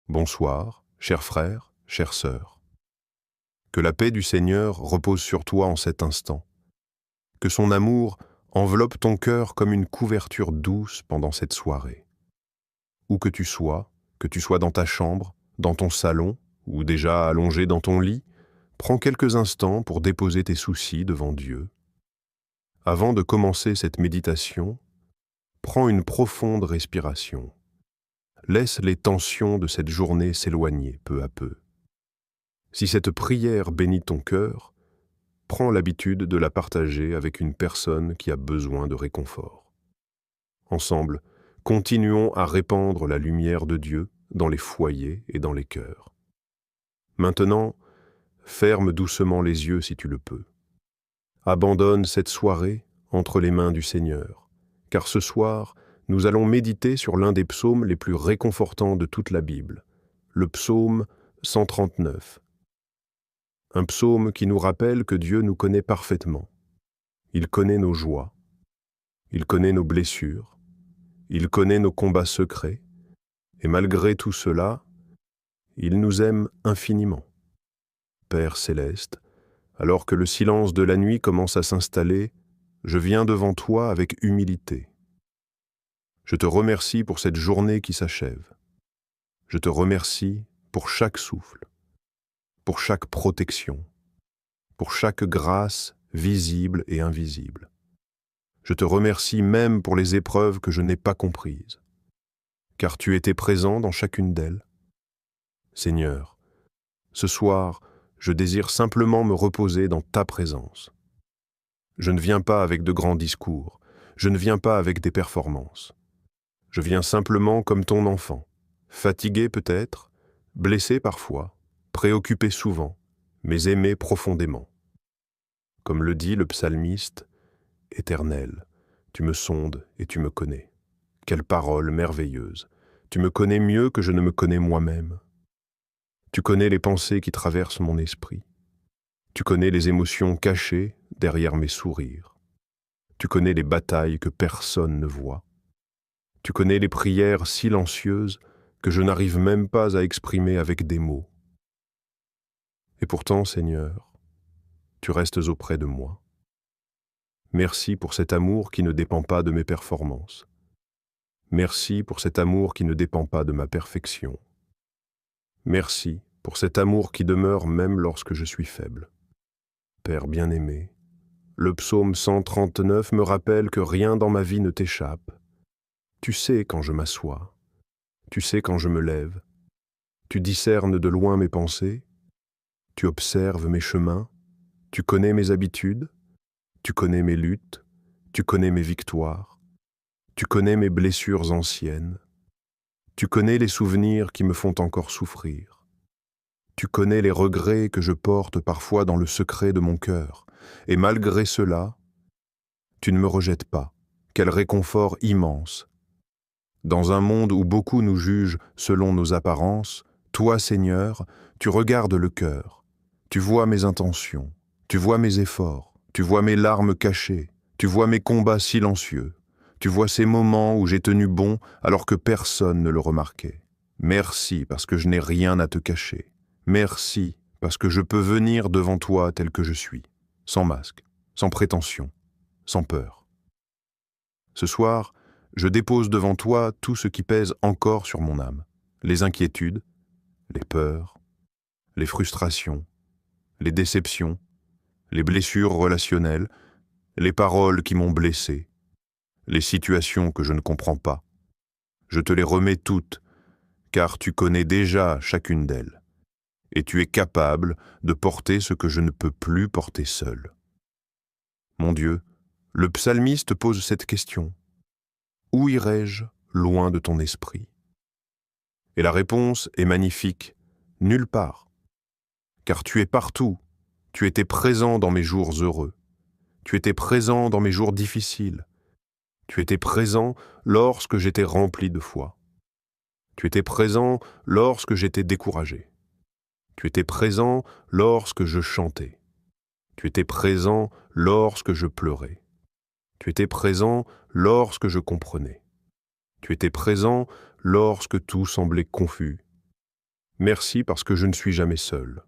Bonsoir, chers frères, chères sœurs. Que la paix du Seigneur repose sur toi en cet instant. Que son amour enveloppe ton cœur comme une couverture douce pendant cette soirée. Où que tu sois dans ta chambre, dans ton salon ou déjà allongé dans ton lit, prends quelques instants pour déposer tes soucis devant Dieu. Avant de commencer cette méditation, prends une profonde respiration. Laisse les tensions de cette journée s'éloigner peu à peu. Si cette prière bénit ton cœur, prends l'habitude de la partager avec une personne qui a besoin de réconfort. Ensemble, continuons à répandre la lumière de Dieu dans les foyers et dans les cœurs. Maintenant, ferme doucement les yeux si tu le peux. Abandonne cette soirée entre les mains du Seigneur, car ce soir, nous allons méditer sur l'un des psaumes les plus réconfortants de toute la Bible, le psaume 139. Un psaume qui nous rappelle que Dieu nous connaît parfaitement. Il connaît nos joies, il connaît nos blessures, il connaît nos combats secrets, et malgré tout cela, il nous aime infiniment. Père céleste, alors que le silence de la nuit commence à s'installer, je viens devant toi avec humilité. Je te remercie pour cette journée qui s'achève. Je te remercie pour chaque souffle, pour chaque protection, pour chaque grâce visible et invisible. Je te remercie même pour les épreuves que je n'ai pas comprises, car tu étais présent dans chacune d'elles. Seigneur, ce soir, je désire simplement me reposer dans ta présence. Je ne viens pas avec de grands discours, je ne viens pas avec des performances. Je viens simplement comme ton enfant, fatigué peut-être, blessé parfois, préoccupé souvent, mais aimé profondément. Comme le dit le psalmiste, « Éternel, tu me sondes et tu me connais. Quelle parole merveilleuse! Tu me connais mieux que je ne me connais moi-même. Tu connais les pensées qui traversent mon esprit. Tu connais les émotions cachées derrière mes sourires. Tu connais les batailles que personne ne voit. Tu connais les prières silencieuses que je n'arrive même pas à exprimer avec des mots. Et pourtant, Seigneur, tu restes auprès de moi. Merci pour cet amour qui ne dépend pas de mes performances. Merci pour cet amour qui ne dépend pas de ma perfection. Merci pour cet amour qui demeure même lorsque je suis faible. Père bien-aimé, le psaume 139 me rappelle que rien dans ma vie ne t'échappe. Tu sais quand je m'assois, tu sais quand je me lève, tu discernes de loin mes pensées, tu observes mes chemins, tu connais mes habitudes, tu connais mes luttes, tu connais mes victoires, tu connais mes blessures anciennes, tu connais les souvenirs qui me font encore souffrir, tu connais les regrets que je porte parfois dans le secret de mon cœur, et malgré cela, tu ne me rejettes pas. Quel réconfort immense! Dans un monde où beaucoup nous jugent selon nos apparences, toi, Seigneur, tu regardes le cœur, tu vois mes intentions, tu vois mes efforts, tu vois mes larmes cachées, tu vois mes combats silencieux, tu vois ces moments où j'ai tenu bon alors que personne ne le remarquait. Merci parce que je n'ai rien à te cacher. Merci parce que je peux venir devant toi tel que je suis, sans masque, sans prétention, sans peur. Ce soir, je dépose devant toi tout ce qui pèse encore sur mon âme, les inquiétudes, les peurs, les frustrations, les déceptions, les blessures relationnelles, les paroles qui m'ont blessé, les situations que je ne comprends pas. Je te les remets toutes, car tu connais déjà chacune d'elles, et tu es capable de porter ce que je ne peux plus porter seul. Mon Dieu, le psalmiste pose cette question. Où irai-je loin de ton esprit? Et la réponse est magnifique, nulle part. Car tu es partout, tu étais présent dans mes jours heureux, tu étais présent dans mes jours difficiles, tu étais présent lorsque j'étais rempli de foi, tu étais présent lorsque j'étais découragé, tu étais présent lorsque je chantais, tu étais présent lorsque je pleurais, tu étais présent lorsque je comprenais. Tu étais présent lorsque tout semblait confus. Merci parce que je ne suis jamais seul.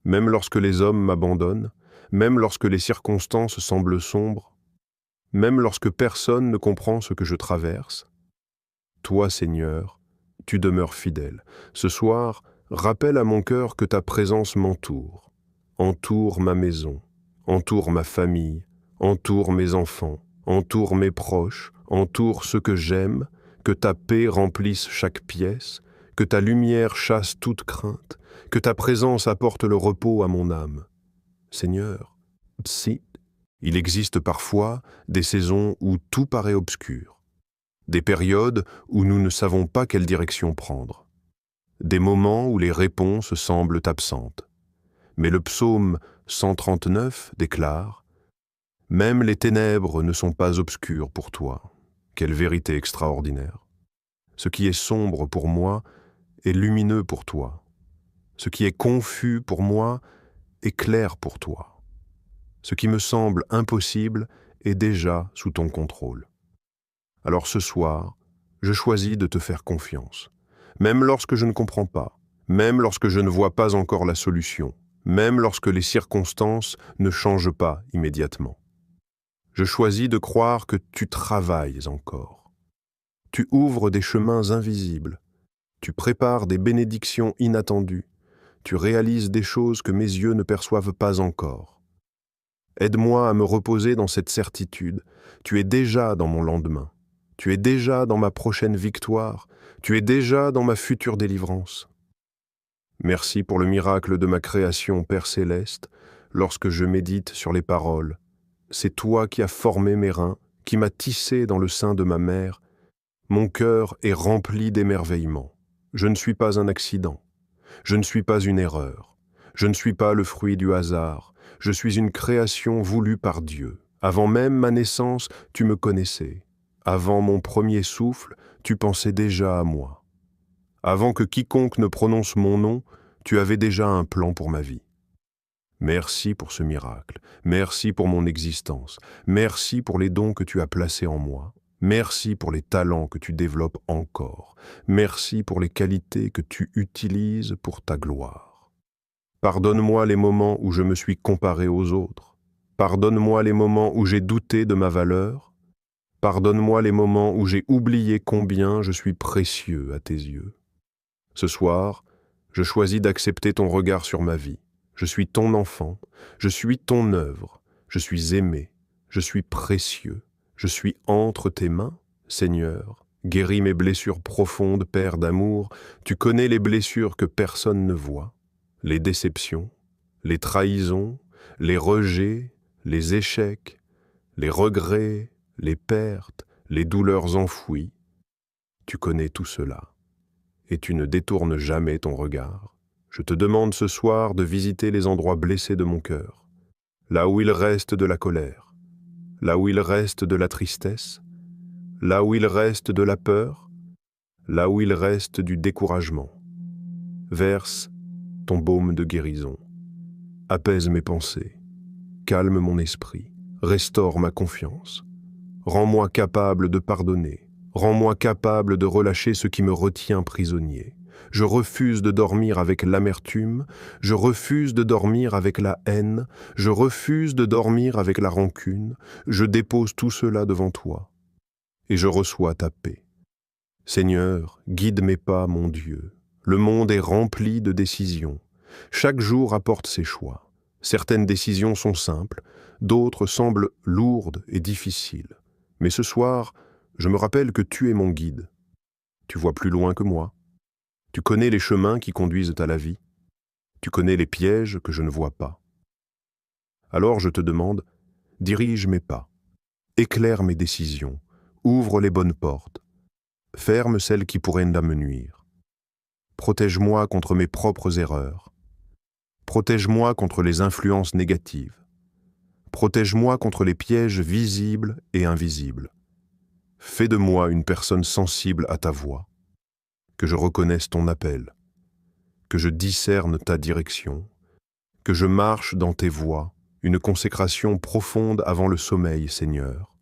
Même lorsque les hommes m'abandonnent, même lorsque les circonstances semblent sombres, même lorsque personne ne comprend ce que je traverse, toi, Seigneur, tu demeures fidèle. Ce soir, rappelle à mon cœur que ta présence m'entoure, entoure ma maison, entoure ma famille, entoure mes enfants, entoure mes proches, entoure ceux que j'aime, que ta paix remplisse chaque pièce, que ta lumière chasse toute crainte, que ta présence apporte le repos à mon âme. Seigneur, si, il existe parfois des saisons où tout paraît obscur, des périodes où nous ne savons pas quelle direction prendre, des moments où les réponses semblent absentes. Mais le psaume 139 déclare « Même les ténèbres ne sont pas obscures pour toi. » Quelle vérité extraordinaire. Ce qui est sombre pour moi est lumineux pour toi. Ce qui est confus pour moi est clair pour toi. Ce qui me semble impossible est déjà sous ton contrôle. Alors ce soir, je choisis de te faire confiance, même lorsque je ne comprends pas, même lorsque je ne vois pas encore la solution, même lorsque les circonstances ne changent pas immédiatement. Je choisis de croire que tu travailles encore. Tu ouvres des chemins invisibles, tu prépares des bénédictions inattendues, tu réalises des choses que mes yeux ne perçoivent pas encore. Aide-moi à me reposer dans cette certitude, tu es déjà dans mon lendemain. Tu es déjà dans ma prochaine victoire, tu es déjà dans ma future délivrance. Merci pour le miracle de ma création, Père Céleste, lorsque je médite sur les paroles. C'est toi qui as formé mes reins, qui m'as tissé dans le sein de ma mère. Mon cœur est rempli d'émerveillement. Je ne suis pas un accident, je ne suis pas une erreur, je ne suis pas le fruit du hasard, je suis une création voulue par Dieu. Avant même ma naissance, tu me connaissais. Avant mon premier souffle, tu pensais déjà à moi. Avant que quiconque ne prononce mon nom, tu avais déjà un plan pour ma vie. Merci pour ce miracle, merci pour mon existence, merci pour les dons que tu as placés en moi, merci pour les talents que tu développes encore, merci pour les qualités que tu utilises pour ta gloire. Pardonne-moi les moments où je me suis comparé aux autres, pardonne-moi les moments où j'ai douté de ma valeur, pardonne-moi les moments où j'ai oublié combien je suis précieux à tes yeux. Ce soir, je choisis d'accepter ton regard sur ma vie. Je suis ton enfant, je suis ton œuvre, je suis aimé, je suis précieux, je suis entre tes mains, Seigneur. Guéris mes blessures profondes, Père d'amour, tu connais les blessures que personne ne voit, les déceptions, les trahisons, les rejets, les échecs, les regrets, les pertes, les douleurs enfouies. Tu connais tout cela, et tu ne détournes jamais ton regard. Je te demande ce soir de visiter les endroits blessés de mon cœur, là où il reste de la colère, là où il reste de la tristesse, là où il reste de la peur, là où il reste du découragement. Verse ton baume de guérison, apaise mes pensées, calme mon esprit, restaure ma confiance. Rends-moi capable de pardonner, rends-moi capable de relâcher ce qui me retient prisonnier. Je refuse de dormir avec l'amertume, je refuse de dormir avec la haine, je refuse de dormir avec la rancune, je dépose tout cela devant toi, et je reçois ta paix. Seigneur, guide mes pas, mon Dieu. Le monde est rempli de décisions. Chaque jour apporte ses choix. Certaines décisions sont simples, d'autres semblent lourdes et difficiles. Mais ce soir, je me rappelle que tu es mon guide. Tu vois plus loin que moi. Tu connais les chemins qui conduisent à la vie. Tu connais les pièges que je ne vois pas. Alors je te demande, dirige mes pas, éclaire mes décisions, ouvre les bonnes portes, ferme celles qui pourraient me nuire. Protège-moi contre mes propres erreurs. Protège-moi contre les influences négatives. Protège-moi contre les pièges visibles et invisibles. Fais de moi une personne sensible à ta voix, que je reconnaisse ton appel, que je discerne ta direction, que je marche dans tes voies, une consécration profonde avant le sommeil, Seigneur.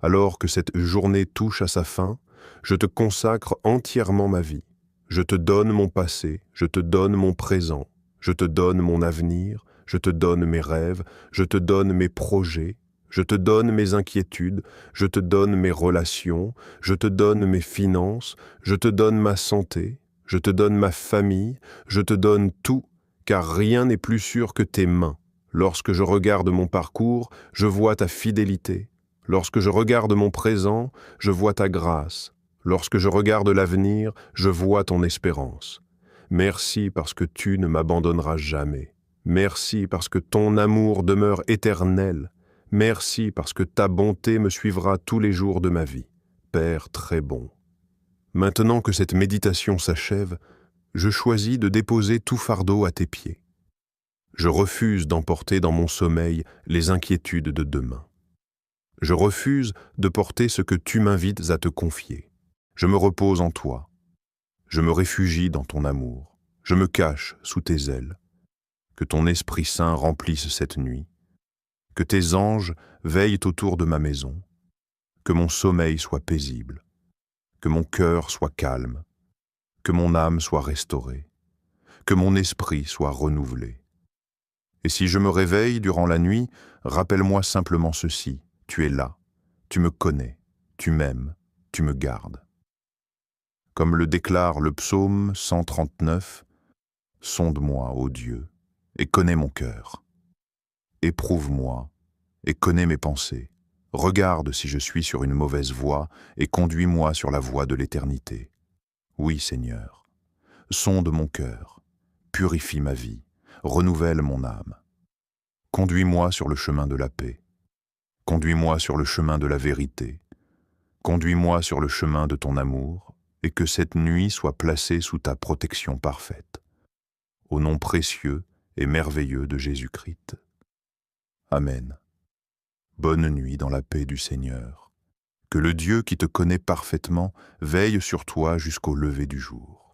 Alors que cette journée touche à sa fin, je te consacre entièrement ma vie. Je te donne mon passé, je te donne mon présent, je te donne mon avenir, je te donne mes rêves, je te donne mes projets, je te donne mes inquiétudes, je te donne mes relations, je te donne mes finances, je te donne ma santé, je te donne ma famille, je te donne tout, car rien n'est plus sûr que tes mains. Lorsque je regarde mon parcours, je vois ta fidélité. Lorsque je regarde mon présent, je vois ta grâce. Lorsque je regarde l'avenir, je vois ton espérance. Merci parce que tu ne m'abandonneras jamais. Merci parce que ton amour demeure éternel. Merci parce que ta bonté me suivra tous les jours de ma vie. Père très bon. Maintenant que cette méditation s'achève, je choisis de déposer tout fardeau à tes pieds. Je refuse d'emporter dans mon sommeil les inquiétudes de demain. Je refuse de porter ce que tu m'invites à te confier. Je me repose en toi. Je me réfugie dans ton amour. Je me cache sous tes ailes. Que ton Esprit Saint remplisse cette nuit. Que tes anges veillent autour de ma maison. Que mon sommeil soit paisible. Que mon cœur soit calme. Que mon âme soit restaurée. Que mon esprit soit renouvelé. Et si je me réveille durant la nuit, rappelle-moi simplement ceci. Tu es là. Tu me connais. Tu m'aimes. Tu me gardes. Comme le déclare le psaume 139, « Sonde-moi, ô Dieu, et connais mon cœur. Éprouve-moi, et connais mes pensées. Regarde si je suis sur une mauvaise voie, et conduis-moi sur la voie de l'éternité. Oui, Seigneur, sonde mon cœur, purifie ma vie, renouvelle mon âme. Conduis-moi sur le chemin de la paix. Conduis-moi sur le chemin de la vérité. Conduis-moi sur le chemin de ton amour, et que cette nuit soit placée sous ta protection parfaite. Au nom précieux et merveilleux de Jésus-Christ. Amen. Bonne nuit dans la paix du Seigneur. Que le Dieu qui te connaît parfaitement veille sur toi jusqu'au lever du jour.